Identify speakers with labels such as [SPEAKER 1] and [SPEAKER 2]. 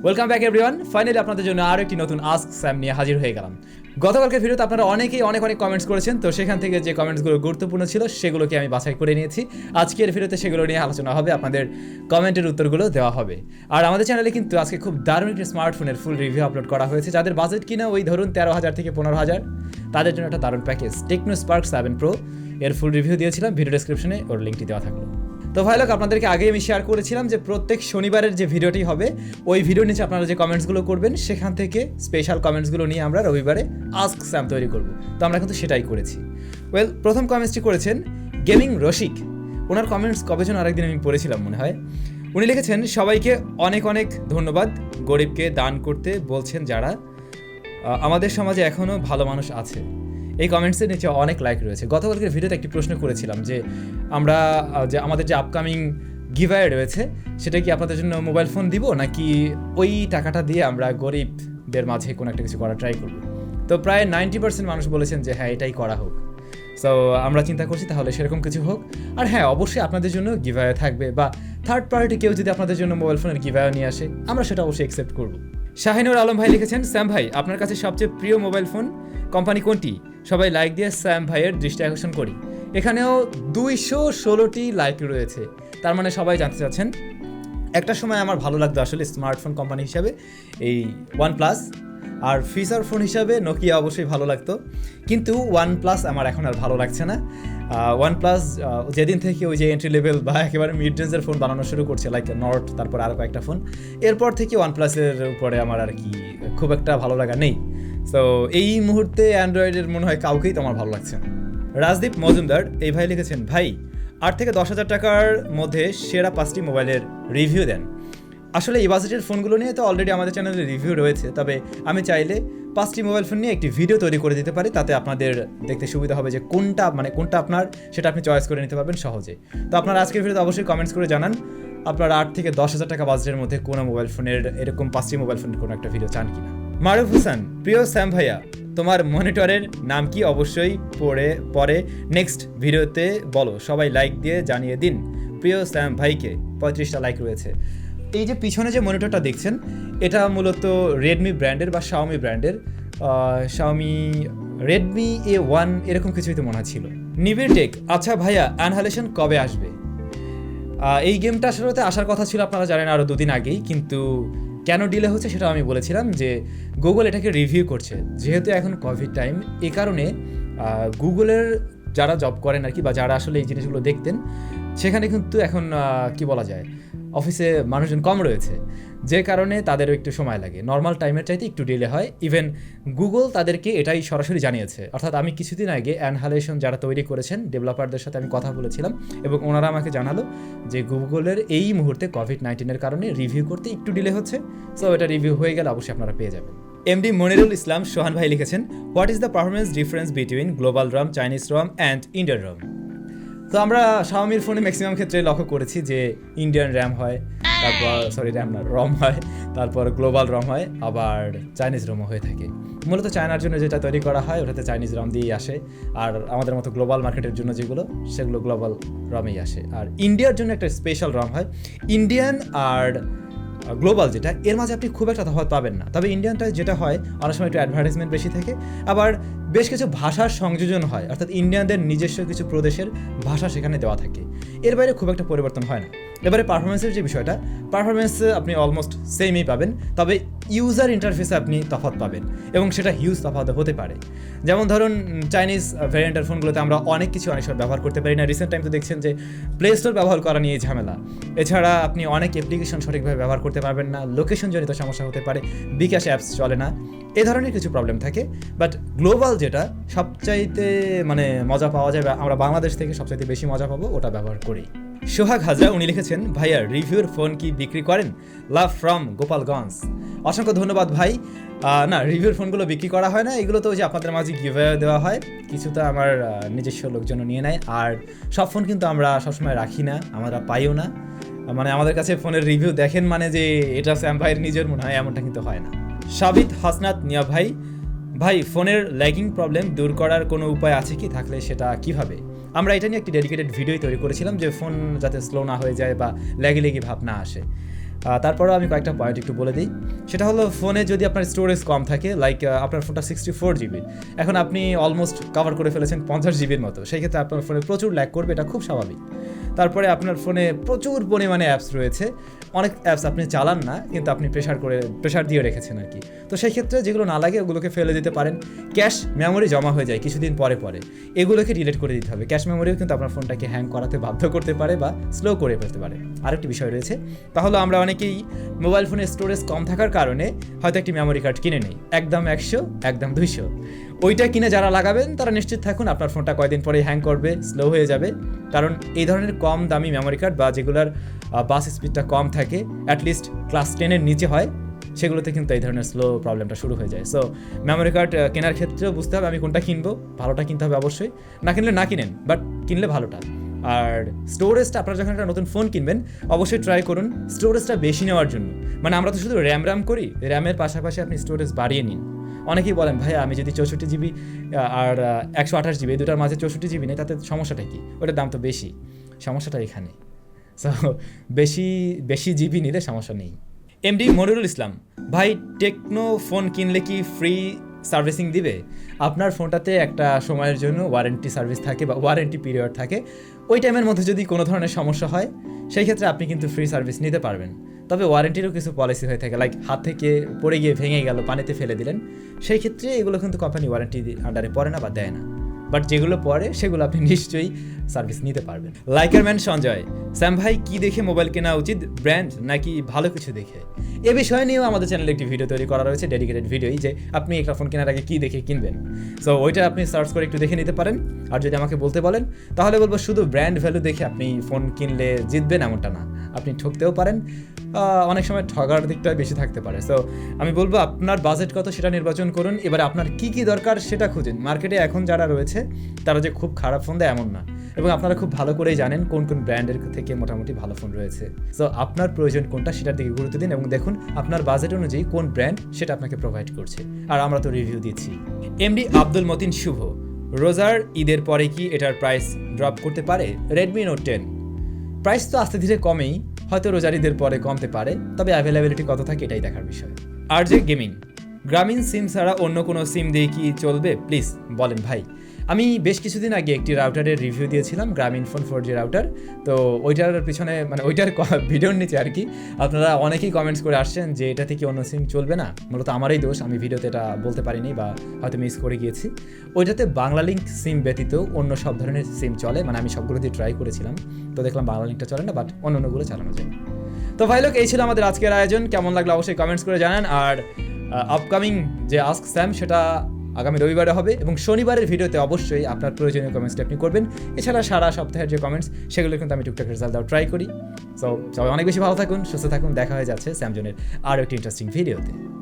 [SPEAKER 1] Welcome back everyone. Finally আপনাদের জন্য আরও একটি নতুন আস্ক স্যাম নিয়ে হাজির হয়ে গেলাম। গতকালকের ভিডিওতে আপনারা অনেকেই অনেক কমেন্টস করেছেন, তো সেখান থেকে যে কমেন্টসগুলো গুরুত্বপূর্ণ ছিল সেগুলোকে আমি বাছাই করে নিয়েছি। আজকের ভিডিওতে সেগুলো নিয়ে আলোচনা হবে, আপনাদের কমেন্টের উত্তরগুলো দেওয়া হবে। আর আমাদের চ্যানেলে কিন্তু আজকে খুব দারুণ একটি স্মার্টফোনের ফুল রিভিউ আপলোড করা হয়েছে। যাদের বাজেট কিনা ওই ধরুন 13,000 থেকে 15,000, তাদের জন্য একটা দারুণ প্যাকেজ টেকনো স্পার্ক 7 Pro এর ফুল রিভিউ দিয়েছিলাম। ভিডিও ডেসক্রিপশনে ওর লিঙ্কটি দেওয়া থাকলো। তো ভাই লোক, আপনাদেরকে আগেই আমি শেয়ার করেছিলাম যে প্রত্যেক শনিবারের যে ভিডিওটি হবে ওই ভিডিওর নিচে আপনারা যে কমেন্টসগুলো করবেন সেখান থেকে স্পেশাল কমেন্টসগুলো নিয়ে আমরা রবিবারে আস্ক স্যাম তৈরি করব। তো আমরা কিন্তু সেটাই করেছি। প্রথম কমেন্টসটি করেছেন গেমিং রসিক। ওনার কমেন্টস কবে যেন আরেকদিন আমি পড়েছিলাম মনে হয়। উনি লিখেছেন, সবাইকে অনেক ধন্যবাদ গরিবকে দান করতে বলছেন যারা, আমাদের সমাজে এখনও ভালো মানুষ আছে। এই কমেন্টসের নিচে অনেক লাইক রয়েছে। গতকালকের ভিডিওতে একটি প্রশ্ন করেছিলাম যে আমরা আমাদের যে আপকামিং গিভঅ্যাওয়ে রয়েছে সেটা কি আপনাদের জন্য মোবাইল ফোন দিব, নাকি ওই টাকাটা দিয়ে আমরা গরিবদের মাঝে কোনো একটা কিছু করা ট্রাই করব। তো প্রায় 90% মানুষ বলেছেন যে হ্যাঁ এটাই করা হোক। সো আমরা চিন্তা করছি তাহলে সেরকম কিছু হোক। আর হ্যাঁ, অবশ্যই আপনাদের জন্য গিভঅ্যাওয়ে থাকবে, বা থার্ড পার্টি কেউ যদি আপনাদের জন্য মোবাইল ফোনের গিভঅ্যাওয়ে নিয়ে আসে আমরা সেটা অবশ্যই অ্যাকসেপ্ট করব। শাহিনুর আলম ভাই লিখেছেন, স্যাম ভাই আপনার কাছে সবচেয়ে প্রিয় মোবাইল ফোন কোম্পানি কোনটি? সবাই লাইক দিয়ে স্যাম ভাইয়ের দৃষ্টি আকর্ষণ করি। এখানেও 216টি লাইক রয়েছে, তার মানে সবাই জানতে চাচ্ছেন। একটা সময় আমার ভালো লাগতো আসলে স্মার্টফোন কোম্পানি হিসাবে এই OnePlus, আর ফিচার ফোন হিসাবে নোকিয়া অবশ্যই ভালো লাগতো, কিন্তু OnePlus আমার এখন আর ভালো লাগছে না। OnePlus যেদিন থেকে ওই যে এন্ট্রি লেভেল বা একেবারে মিড রেঞ্জের ফোন বানানো শুরু করছে, লাইক নট, তারপর আরও কয়েকটা ফোন, এরপর থেকে OnePlus-এর উপরে আমার আর কি খুব একটা ভালো লাগা নেই। সো এই মুহূর্তে অ্যান্ড্রয়েডের মনে হয় কাউকেই তো আমার ভালো লাগছে না। রাজদীপ মজুমদার এই ভাই লিখেছেন, ভাই 8 থেকে 10,000 টাকার মধ্যে সেরা 5টি মোবাইলের রিভিউ দেন। আসলে এই বাজেটের ফোনগুলো নিয়ে তো অলরেডি আমাদের চ্যানেলে রিভিউ রয়েছে, তবে আমি চাইলে 5টি মোবাইল ফোন নিয়ে একটি ভিডিও তৈরি করে দিতে পারি, তাতে আপনাদের দেখতে সুবিধা হবে যে কোনটা আপনার সেটা আপনি চয়েস করে নিতে পারবেন সহজে। তো আপনারা আজকের ভিডিওতে অবশ্যই কমেন্টস করে জানান আপনারা 8 থেকে 10,000 টাকা বাজেটের মধ্যে কোনো মোবাইল ফোনের এরকম 5টি মোবাইল ফোনের কোনো একটা ভিডিও চান কিনা। মারুফ হোসেন, প্রিয় স্যাম ভাইয়া তোমার মনিটরের নাম কি? অবশ্যই পরে নেক্সট ভিডিওতে বলো, সবাই লাইক দিয়ে জানিয়ে দিন প্রিয় স্যাম ভাইকে। 35টা লাইক রয়েছে। এই যে পিছনে যে মনিটরটা দেখছেন এটা মূলত রেডমি ব্র্যান্ডের বা শাওমি ব্র্যান্ডের, শাওমি রেডমি A1 এরকম কিছুই তো মনে ছিল। নিবিড় টেক, আচ্ছা ভাইয়া Annihilation কবে আসবে? এই গেমটা আসলে আসার কথা ছিল আপনারা জানেন আরও 2 দিন আগেই, কিন্তু কেন ডিলে হচ্ছে সেটা আমি বলেছিলাম যে গুগল এটাকে রিভিউ করছে। যেহেতু এখন কোভিড টাইম, এই কারণে গুগলের যারা জব করেন আর কি, বা যারা আসলে এই জিনিসগুলো দেখতেন, সেখানে কিন্তু এখন কি বলা যায় অফিসে মানুষজন কম রয়েছে, যে কারণে তাদেরও একটু সময় লাগে, নর্মাল টাইমের চাইতে একটু ডিলে হয়। ইভেন গুগল তাদেরকে এটাই সরাসরি জানিয়েছে। অর্থাৎ আমি কিছুদিন আগে Annihilation যারা তৈরি করেছেন ডেভেলপারদের সাথে আমি কথা বলেছিলাম, এবং ওনারা আমাকে জানালো যে গুগলের এই মুহূর্তে COVID-19-এর কারণে রিভিউ করতে একটু ডিলে হচ্ছে। সো এটা রিভিউ হয়ে গেলে অবশ্যই আপনারা পেয়ে যাবেন। এমডি মনিরুল ইসলাম সোহান ভাই লিখেছেন, what is the performance difference between global ROM, Chinese ROM and Indian ROM? তো আমরা শাওমির ফোনে ম্যাক্সিমাম ক্ষেত্রে লক্ষ্য করেছি যে ইন্ডিয়ান র্যাম হয়, তারপর রম হয়, তারপর গ্লোবাল রম হয়, আবার চাইনিজ রমও হয়ে থাকে। মূলত চায়নার জন্য যেটা তৈরি করা হয় ওটাতে চাইনিজ রম দিয়েই আসে, আর আমাদের মতো গ্লোবাল মার্কেটের জন্য সেগুলো গ্লোবাল রমেই আসে। আর ইন্ডিয়ার জন্য একটা স্পেশাল রম হয়। ইন্ডিয়ান আর গ্লোবাল যেটা, এর মাঝে আপনি খুব একটা তফাৎ পাবেন না, তবে ইন্ডিয়ানটা যেটা হয় অনেক সময় একটু অ্যাডভার্টাইজমেন্ট বেশি থাকে, আবার বেশ কিছু ভাষার সংযোজন হয়, অর্থাৎ ইন্ডিয়ানদের নিজস্ব কিছু প্রদেশের ভাষা সেখানে দেওয়া থাকে। এর বাইরে খুব একটা পরিবর্তন হয় না। এবারে পারফরমেন্সের যে বিষয়টা, পারফরমেন্স আপনি অলমোস্ট সেমই পাবেন, তবে ইউজার ইন্টারফেসে আপনি তফাৎ পাবেন, এবং সেটা হিউজ তফাৎ হতে পারে। যেমন ধরুন চাইনিজ ভ্যারিয়েন্টের ফোনগুলোতে আমরা অনেক সময় ব্যবহার করতে পারি না। রিসেন্ট টাইম তো দেখছেন যে প্লে স্টোর ব্যবহার করা নিয়ে ঝামেলা। এছাড়া আপনি অনেক অ্যাপ্লিকেশন সঠিকভাবে ব্যবহার করতে পারবেন না, লোকেশন জনিত সমস্যা হতে পারে, বিকাশ অ্যাপস চলে না, এ ধরনের কিছু প্রবলেম থাকে। বাট গ্লোবাল যেটা সবচাইতে মজা পাওয়া যায়, আমরা বাংলাদেশ থেকে সবচাইতে বেশি মজা পাবো, ওটা ব্যবহার করি। সোহাগ হাজরা উনি লিখেছেন, ভাইয়া রিভিউর ফোন কি বিক্রি করেন? Love from Gopalganj. অসংখ্য ধন্যবাদ ভাই। না, রিভিউর ফোনগুলো বিক্রি করা হয় না, এগুলো তো যে আপনাদের মাঝে গিভঅ্যাওয়ে দেওয়া হয়, কিছুটা আমার নিজস্ব লোকজন নিয়ে নেয়। আর সব ফোন কিন্তু আমরা সবসময় রাখি না, আমরা পাইও না। আমাদের কাছে ফোনের রিভিউ দেখেন যে এটা স্যাম ভাইয়ের নিজের মনে হয়, এমনটা কিন্তু হয় না। সাবিত হাসনাত নিয়া ভাই ফোনের ল্যাগিং প্রবলেম দূর করার কোনো উপায় আছে কি? থাকলে সেটা কিভাবে? আমরা এটা নিয়ে একটি ডেডিকেটেড ভিডিও তৈরি করেছিলাম যে ফোন যাতে স্লো না হয়ে যায় বা ল্যাগি ভাব না আসে। তারপরেও আমি কয়েকটা পয়েন্ট একটু বলে দিই। সেটা হলো ফোনে যদি আপনার স্টোরেজ কম থাকে, লাইক আপনার ফোনটা 64 GB, এখন আপনি অলমোস্ট কভার করে ফেলেছেন 50 GB মতো, সেই ক্ষেত্রে আপনার ফোনে প্রচুর ল্যাগ করবে, এটা খুব স্বাভাবিক। তারপরে আপনার ফোনে প্রচুর পরিমাণে অ্যাপস রয়েছে, অনেক অ্যাপস আপনি চালান না কিন্তু আপনি প্রেশার দিয়ে রেখেছেন আর কি। তো সেই ক্ষেত্রে যেগুলো না লাগে ওগুলোকে ফেলে দিতে পারেন। ক্যাশ মেমোরি জমা হয়ে যায় কিছুদিন পরে পরে, এগুলোকে ডিলিট করে দিতে হবে। ক্যাশ মেমোরিও কিন্তু আপনার ফোনটাকে হ্যাং করাতে বাধ্য করতে পারে বা স্লো করে ফেলতে পারে। আরেকটি বিষয় রয়েছে, তাহলে আমরা অনেকেই মোবাইল ফোনের স্টোরেজ কম থাকার কারণে হয়তো একটি মেমোরি কার্ড কিনে নেই, একদম 100, একদম 200। ওইটা কিনে যারা লাগাবেন তারা নিশ্চিত থাকুন আপনার ফোনটা কয়েকদিন পরে হ্যাং করবে, স্লো হয়ে যাবে। কারণ এই ধরনের কম দামি মেমোরি কার্ড বা যেগুলোর বাস স্পিডটা কম থাকে, অ্যাটলিস্ট ক্লাস 10-এর নিচে হয়, সেগুলোতে কিন্তু এই ধরনের স্লো প্রবলেমটা শুরু হয়ে যায়। সো মেমোরি কার্ড কেনার ক্ষেত্রেও বুঝতে হবে আমি কোনটা কিনবো, ভালোটা কিনতে হবে অবশ্যই, না কিনলে না কিনেন, বাট কিনলে ভালোটা। আর স্টোরেজটা আপনারা যখন একটা নতুন ফোন কিনবেন অবশ্যই ট্রাই করুন স্টোরেজটা বেশি নেওয়ার জন্য। মানে আমরা তো শুধু র্যাম করি, র্যামের পাশাপাশি আপনি স্টোরেজ বাড়িয়ে নিন। অনেকেই বলেন ভাইয়া আমি যদি 64 GB আর 128 GB, এই দুটার মাঝে 64 GB নেই, তাতে সমস্যাটা কি? ওটার দাম তো বেশি, সমস্যাটা এখানে। সো বেশি জিবি নিলে সমস্যা নেই। এমডি মনিরুল ইসলাম, ভাই টেকনো ফোন কিনলে কি ফ্রি সার্ভিসিং দিবে? আপনার ফোনটাতে একটা সময়ের জন্য ওয়ারেন্টি সার্ভিস থাকে বা ওয়ারেন্টি পিরিয়ড থাকে, ওই টাইমের মধ্যে যদি কোনো ধরনের সমস্যা হয় সেই ক্ষেত্রে আপনি কিন্তু ফ্রি সার্ভিস নিতে পারবেন। তবে ওয়ারেন্টিরও কিছু পলিসি হয়ে থাকে, লাইক হাত থেকে পড়ে গিয়ে ভেঙে গেল, পানিতে ফেলে দিলেন, সেই ক্ষেত্রে এগুলো কিন্তু কোম্পানি ওয়ারেন্টি আন্ডারে পড়ে না বা দেয় না। বাট যেগুলো পরে সেগুলো আপনি নিশ্চয়ই সার্ভিস নিতে পারবেন। লাইকারম্যান সঞ্জয়, স্যাম ভাই কি দেখে মোবাইল কেনা উচিত, ব্র্যান্ড নাকি ভালো কিছু দেখে? এ বিষয় নিয়েও আমাদের চ্যানেলে একটি ভিডিও তৈরি করা রয়েছে, ডেডিকেটেড ভিডিওই, যে আপনি একটা ফোন কেনার আগে কী দেখে কিনবেন। সো ওইটা আপনি সার্চ করে একটু দেখে নিতে পারেন। আর যদি আমাকে বলতে বলেন তাহলে বলবো শুধু ব্র্যান্ড ভ্যালু দেখে আপনি ফোন কিনলে জিতবেন এমনটা না, আপনি ঠকতেও পারেন, অনেক সময় ঠগার দিকটা বেশি থাকতে পারে। সো আমি বলবো আপনার বাজেট কত সেটা নির্বাচন করুন, এবারে আপনার কী কী দরকার সেটা খুঁজুন। মার্কেটে এখন যারা রয়েছে তারা যে খুব খারাপ ফোন দেয় এমন না, এবং আপনারা খুব ভালো করেই জানেন কোন কোন ব্র্যান্ডের থেকে মোটামুটি ভালো ফোন রয়েছে। সো আপনার প্রয়োজন কোনটা সেটার দিকে গুরুত্ব দিন এবং দেখুন আপনার বাজেট অনুযায়ী কোন ব্র্যান্ড সেটা আপনাকে প্রোভাইড করছে। আর আমরা তো রিভিউ দিচ্ছি। এমডি আব্দুল মতিন শুভ, রোজার ঈদের পরে কি এটার প্রাইস ড্রপ করতে পারে? রেডমি নোট 10 প্রাইস তো আস্তে ধীরে কমেই, হয়তো রোজার ঈদের পরে কমতে পারে, তবে অ্যাভেলেবিলিটি কত থাকে এটাই দেখার বিষয়। আর যে গেমিং, গ্রামীণ সিম ছাড়া অন্য কোনো সিম দিয়ে কি চলবে? প্লিজ বলেন ভাই। আমি বেশ কিছুদিন আগে একটি রাউটারের রিভিউ দিয়েছিলাম, গ্রামীণ ফোন 4G রাউটার। তো ওইটার পিছনে মানে ওইটার ভিডিওর নিচে আর কি আপনারা অনেকেই কমেন্টস করে আসছেন যে এটা থেকে অন্য সিম চলবে না। মূলত আমারই দোষ, আমি ভিডিওতে এটা বলতে পারিনি বা হয়তো মিস করে গিয়েছি। ওইটাতে বাংলা লিঙ্ক সিম ব্যতীত অন্য সব ধরনের সিম চলে, মানে আমি সবগুলো দিয়ে ট্রাই করেছিলাম, তো দেখলাম বাংলা লিঙ্কটা চলে না, বাট অন্যগুলো চালানো যায়। তো ভাই লোক, এই ছিল আমাদের আজকের আয়োজন। কেমন লাগলো অবশ্যই কমেন্টস করে জানান। আর আপকামিং যে আস্ক স্যাম সেটা আগামী রবিবারে হবে, এবং শনিবারের ভিডিওতে অবশ্যই আপনার প্রয়োজনীয় কমেন্টসটা আপনি করবেন। এছাড়া সারা সপ্তাহের যে কমেন্টস সেগুলো কিন্তু আমি টুকটাক রেজাল্ট দেওয়ার ট্রাই করি। সো সবাই অনেক বেশি ভালো থাকুন, সুস্থ থাকুন, দেখা হয়ে যাচ্ছে স্যামজনের আরও একটি ইন্টারেস্টিং ভিডিওতে।